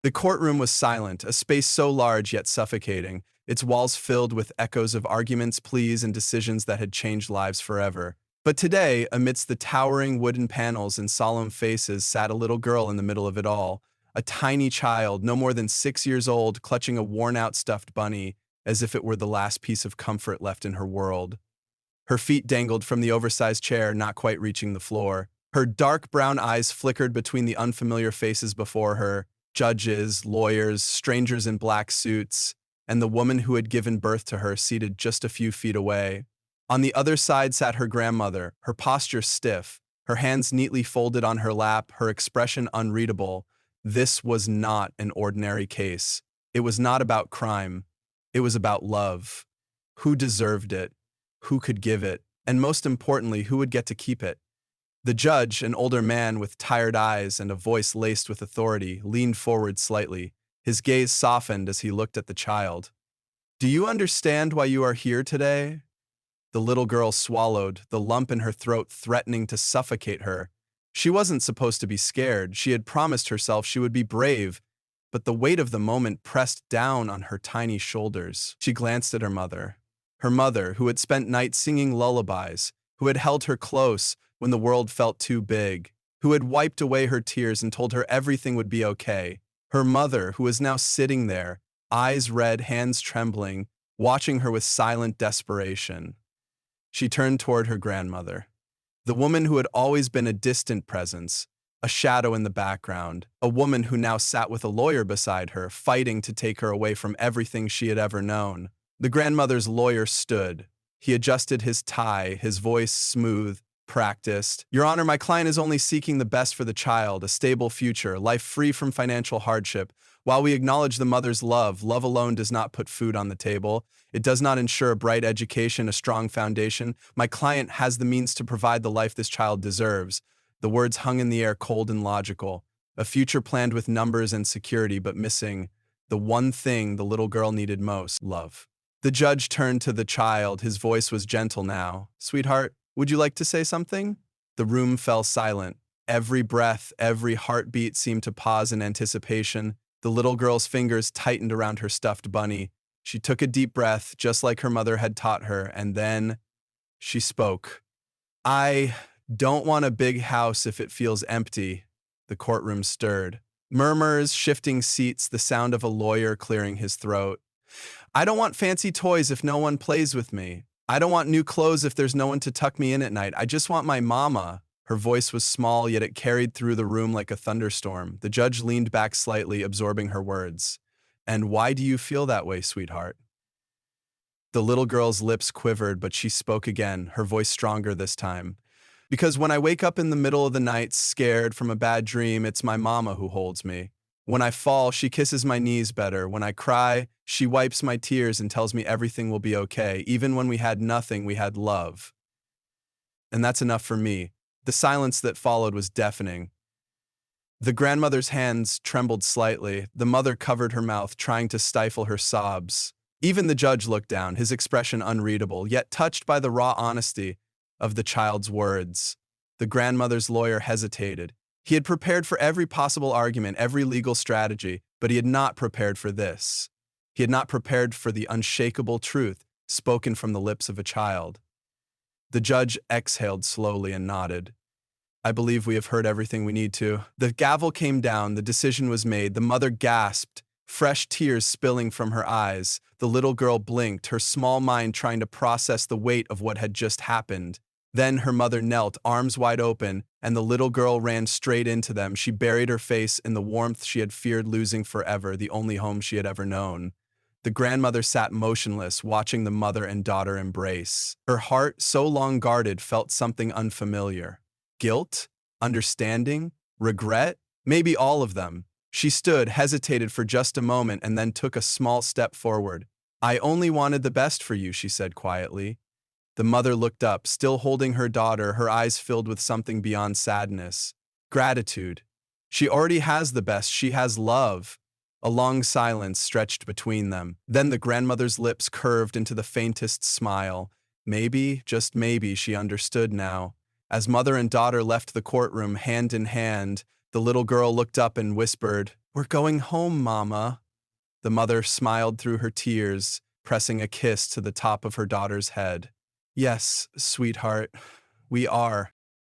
The courtroom was silent, a space so large yet suffocating, its walls filled with echoes of arguments, pleas, and decisions that had changed lives forever. But today, amidst the towering wooden panels and solemn faces, sat a little girl in the middle of it all, a tiny child, no more than 6 years old, clutching a worn-out stuffed bunny as if it were the last piece of comfort left in her world. Her feet dangled from the oversized chair, not quite reaching the floor. Her dark brown eyes flickered between the unfamiliar faces before her, judges, lawyers, strangers in black suits, and the woman who had given birth to her seated just a few feet away. On the other side sat her grandmother, her posture stiff, her hands neatly folded on her lap, her expression unreadable. This was not an ordinary case. It was not about crime. It was about love. Who deserved it? Who could give it? And most importantly, who would get to keep it? The judge, an older man with tired eyes and a voice laced with authority, leaned forward slightly. His gaze softened as he looked at the child. "Do you understand why you are here today?" The little girl swallowed, the lump in her throat threatening to suffocate her. She wasn't supposed to be scared. She had promised herself she would be brave, but the weight of the moment pressed down on her tiny shoulders. She glanced at her mother, who had spent nights singing lullabies, who had held her close when the world felt too big, who had wiped away her tears and told her everything would be okay. Her mother, who was now sitting there, eyes red, hands trembling, watching her with silent desperation. She turned toward her grandmother, the woman who had always been a distant presence, a shadow in the background, a woman who now sat with a lawyer beside her, fighting to take her away from everything she had ever known. The grandmother's lawyer stood. He adjusted his tie, his voice smooth, practiced. "Your Honor, my client is only seeking the best for the child, a stable future, life free from financial hardship. While we acknowledge the mother's love, love alone does not put food on the table. It does not ensure a bright education, a strong foundation. My client has the means to provide the life this child deserves." The words hung in the air, cold and logical. A future planned with numbers and security, but missing the one thing the little girl needed most: love. The judge turned to the child. His voice was gentle now. "Sweetheart, would you like to say something?" The room fell silent. Every breath, every heartbeat seemed to pause in anticipation. The little girl's fingers tightened around her stuffed bunny. She took a deep breath, just like her mother had taught her, and then she spoke. "I don't want a big house if it feels empty." The courtroom stirred. Murmurs, shifting seats, the sound of a lawyer clearing his throat. "I don't want fancy toys if no one plays with me. I don't want new clothes if there's no one to tuck me in at night. I just want my mama." Her voice was small, yet it carried through the room like a thunderstorm. The judge leaned back slightly, absorbing her words. "And why do you feel that way, sweetheart?" The little girl's lips quivered, but she spoke again, her voice stronger this time. "Because when I wake up in the middle of the night, scared from a bad dream, it's my mama who holds me. When I fall, she kisses my knees better. When I cry, she wipes my tears and tells me everything will be okay. Even when we had nothing, we had love. And that's enough for me." The silence that followed was deafening. The grandmother's hands trembled slightly. The mother covered her mouth, trying to stifle her sobs. Even the judge looked down, his expression unreadable, yet touched by the raw honesty of the child's words. The grandmother's lawyer hesitated. He had prepared for every possible argument, every legal strategy, but he had not prepared for this. He had not prepared for the unshakable truth spoken from the lips of a child. The judge exhaled slowly and nodded. "I believe we have heard everything we need to." The gavel came down, the decision was made. The mother gasped, fresh tears spilling from her eyes. The little girl blinked, her small mind trying to process the weight of what had just happened. Then her mother knelt, arms wide open, and the little girl ran straight into them. She buried her face in the warmth she had feared losing forever, the only home she had ever known. The grandmother sat motionless, watching the mother and daughter embrace. Her heart, so long guarded, felt something unfamiliar. Guilt? Understanding? Regret? Maybe all of them. She stood, hesitated for just a moment, and then took a small step forward. "I only wanted the best for you," she said quietly. The mother looked up, still holding her daughter, her eyes filled with something beyond sadness. Gratitude. She already has the best. She has love. A long silence stretched between them. Then the grandmother's lips curved into the faintest smile. Maybe, just maybe, she understood now. As mother and daughter left the courtroom hand in hand, the little girl looked up and whispered, We're going home, Mama. The mother smiled through her tears, pressing a kiss to the top of her daughter's head. Yes, sweetheart, we are.